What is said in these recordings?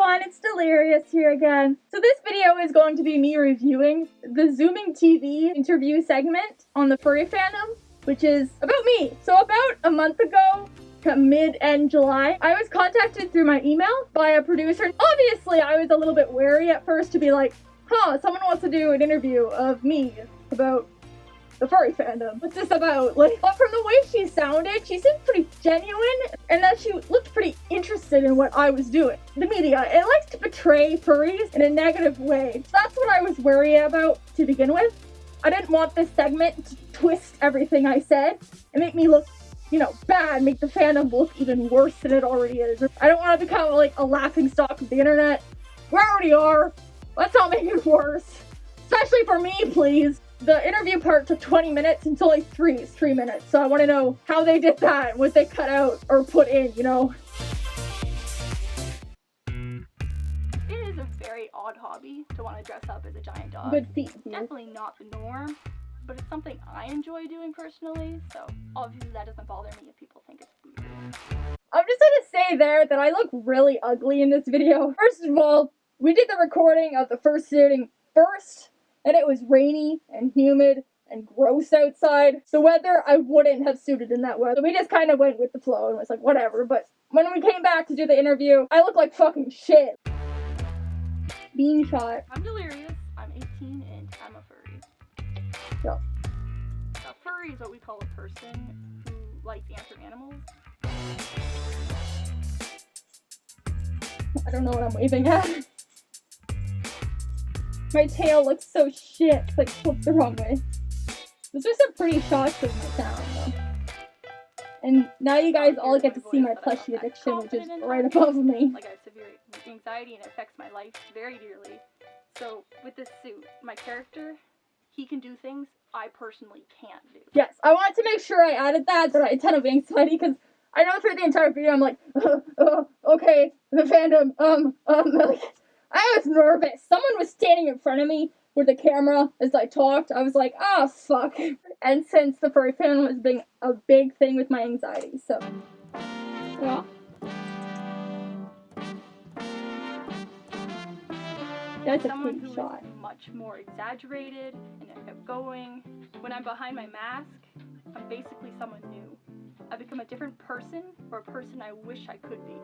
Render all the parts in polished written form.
everyone, it's Delirious here again. So this video is going to be me reviewing the ZoominTV interview segment on the furry fandom, which is about me. So about a month ago, to mid-end July, I was contacted through my email by a producer. Obviously, I was a little bit wary at first to be like, someone wants to do an interview of me about the furry fandom. What's this about? But from the way she sounded, she seemed pretty genuine, and that she looked pretty interested in what I was doing. The media, it likes to portray furries in a negative way. So that's what I was wary about to begin with. I didn't want this segment to twist everything I said and make me look, bad, make the fandom look even worse than it already is. I don't want to become like a laughingstock of the internet. We already are. Let's not make it worse. Especially for me, please. The interview part took 20 minutes until like 3 minutes. So I want to know how they did that, what they cut out or put in, It is a very odd hobby to want to dress up as a giant dog. Good feet. Definitely not the norm, but it's something I enjoy doing personally, so obviously that doesn't bother me if people think it's weird. I'm just gonna say there that I look really ugly in this video. First of all, we did the recording of the first shooting first, and it was rainy and humid and gross outside. The weather, I wouldn't have suited in that weather. We just kind of went with the flow and was like, whatever. But when we came back to do the interview, I look like fucking shit. Bean shot. I'm Delirious, I'm 18, and I'm a furry. Yeah. A furry is what we call a person who likes ants or animals. I don't know what I'm waving at. My tail looks so shit, like flipped the wrong way. Those are some pretty shots of my sound, though. And now you guys all get to see my plushie addiction, which is right above me. Like, I have severe anxiety and it affects my life very dearly. So, with this suit, my character, he can do things I personally can't do. Yes, I wanted to make sure I added that I had a ton of anxiety, because I know through the entire video I'm like, okay, the fandom, like, I was nervous. Someone was standing in front of me with the camera as I talked. I was like, oh, fuck. And since the furry fandom was being a big thing with my anxiety, so, yeah. That's a someone pretty who shot. is much more exaggerated and outgoing. When I'm behind my mask, I'm basically someone new. I become a different person, or a person I wish I could be.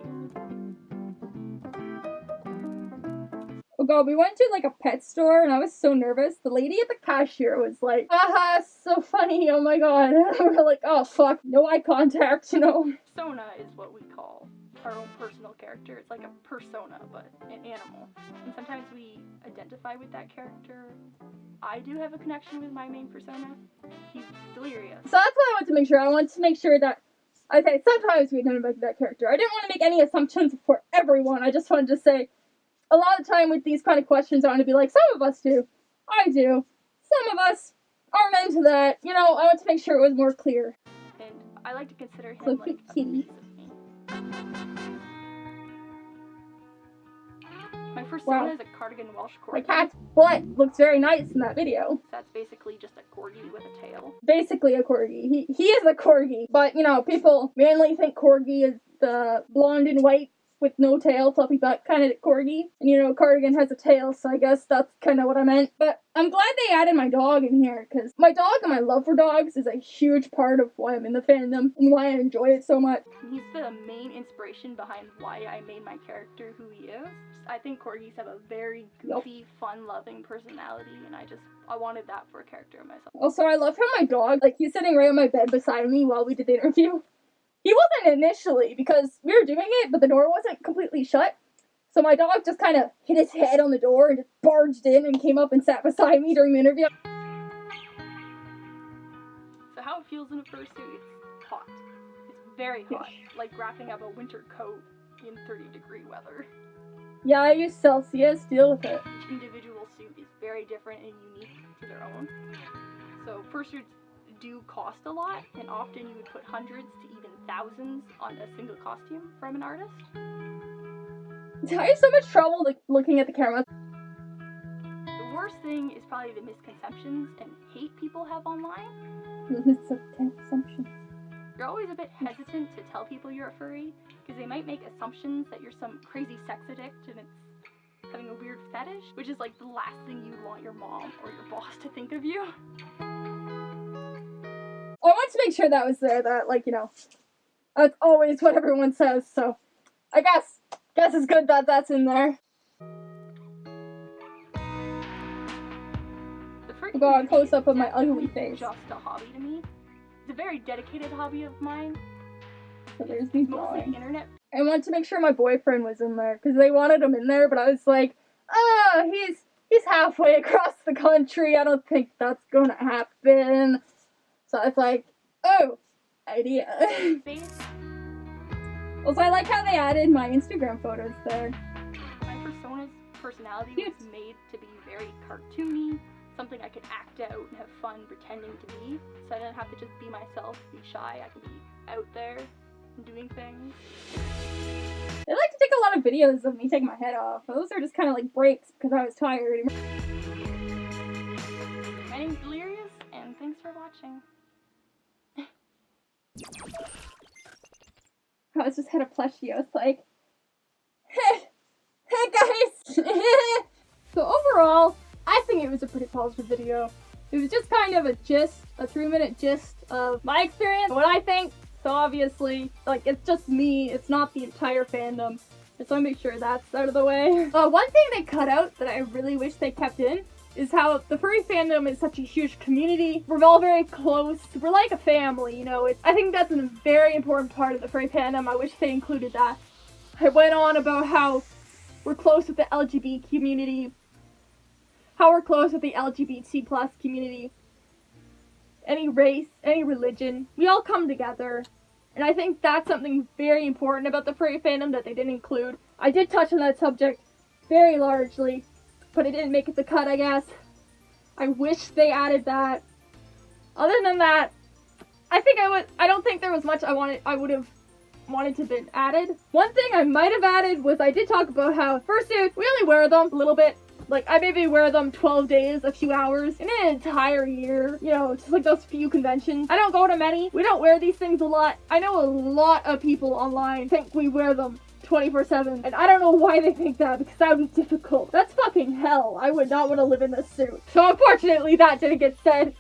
Oh god, we went to like a pet store and I was so nervous. The lady at the cashier was like, haha, so funny, oh my god. And we're like, oh fuck, no eye contact, Persona is what we call our own personal character. It's like a persona, but an animal. And sometimes we identify with that character. I do have a connection with my main persona. He's Delirious. So that's why I wanted to make sure. I wanted to make sure that, okay, sometimes we identify with that character. I didn't want to make any assumptions for everyone. I just wanted to say, a lot of time with these kind of questions, I want to be like, some of us do. I do. Some of us aren't into that. I want to make sure it was more clear. And I like to consider him So like a kitty. piece of me. My persona is a cardigan Welsh Corgi. My cat's butt looks very nice in that video. That's basically just a Corgi with a tail. Basically a Corgi. He is a Corgi. But, people mainly think Corgi is the blonde and white with no tail, fluffy butt kind of Corgi. And Cardigan has a tail, so I guess that's kind of what I meant. But I'm glad they added my dog in here, because my dog and my love for dogs is a huge part of why I'm in the fandom and why I enjoy it so much. He's the main inspiration behind why I made my character who he is. I think Corgis have a very goofy, fun-loving personality, and I wanted that for a character of myself. Also, I love how my dog, he's sitting right on my bed beside me while we did the interview. He wasn't initially, because we were doing it, but the door wasn't completely shut. So my dog just kind of hit his head on the door and just barged in and came up and sat beside me during the interview. So how it feels in a fursuit, it's hot. It's very hot, like wrapping up a winter coat in 30-degree weather. Yeah, I use Celsius, deal with it. Each individual suit is very different and unique to their own. So fursuits do cost a lot, and often you would put hundreds to even thousands on a single costume from an artist. I have so much trouble looking at the camera. The worst thing is probably the misconceptions and hate people have online. Misconceptions. you're always a bit hesitant to tell people you're a furry, because they might make assumptions that you're some crazy sex addict and it's having a weird fetish, which is like the last thing you'd want your mom or your boss to think of you. I wanted to make sure that was there, that, like, you know, that's always what everyone says, so I guess it's good that that's in there. I'll go on close up of my ugly face. Just a hobby to me. It's a very dedicated hobby of mine. So there's me Mostly drawing. internet. I wanted to make sure my boyfriend was in there, because they wanted him in there, but I was like, he's halfway across the country, I don't think that's gonna happen. So I was like, oh, idea. Also, I like how they added my Instagram photos there. My persona's personality was made to be very cartoony, something I could act out and have fun pretending to be, so I didn't have to just be myself, be shy, I could be out there and doing things. They like to take a lot of videos of me taking my head off. Those are just kind of like breaks because I was tired. My name's Delirious, and thanks for watching. I just had a plushie. I was like, hey guys! So overall, I think it was a pretty positive video. It was just kind of a 3-minute gist of my experience, what I think. So obviously, like, it's just me, it's not the entire fandom. Just want to make sure that's out of the way. One thing they cut out that I really wish they kept in is how the furry fandom is such a huge community. We're all very close. We're like a family, you know. I think that's a very important part of the furry fandom. I wish they included that. I went on about how we're close with the LGBT community, how we're close with the LGBT+ community, any race, any religion. We all come together. And I think that's something very important about the furry fandom that they didn't include. I did touch on that subject very largely, but it didn't make it the cut, I guess. I wish they added that. Other than that, I don't think there was much I would have wanted to be added. One thing I might have added was I did talk about how fursuits, we only wear them a little bit. Like, I maybe wear them 12 days, a few hours, in an entire year. You know, just like those few conventions. I don't go to many. We don't wear these things a lot. I know a lot of people online think we wear them 24/7, and I don't know why they think that, because that would be difficult. That's fucking hell. I would not want to live in this suit. So unfortunately, that didn't get said.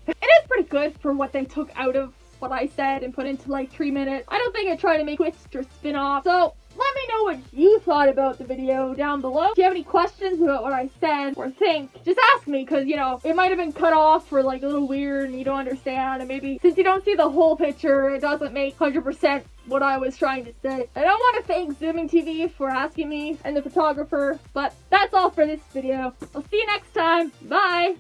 It is pretty good for what they took out of what I said and put into like 3 minutes. I don't think I tried to make twists or spin-off. So let me know what you thought about the video down below. If you have any questions about what I said or think, just ask me, because, you know, it might have been cut off or like a little weird and you don't understand, and maybe since you don't see the whole picture, it doesn't make 100% what I was trying to say. I don't want to thank ZoominTV for asking me and the photographer, but that's all for this video. I'll see you next time. Bye!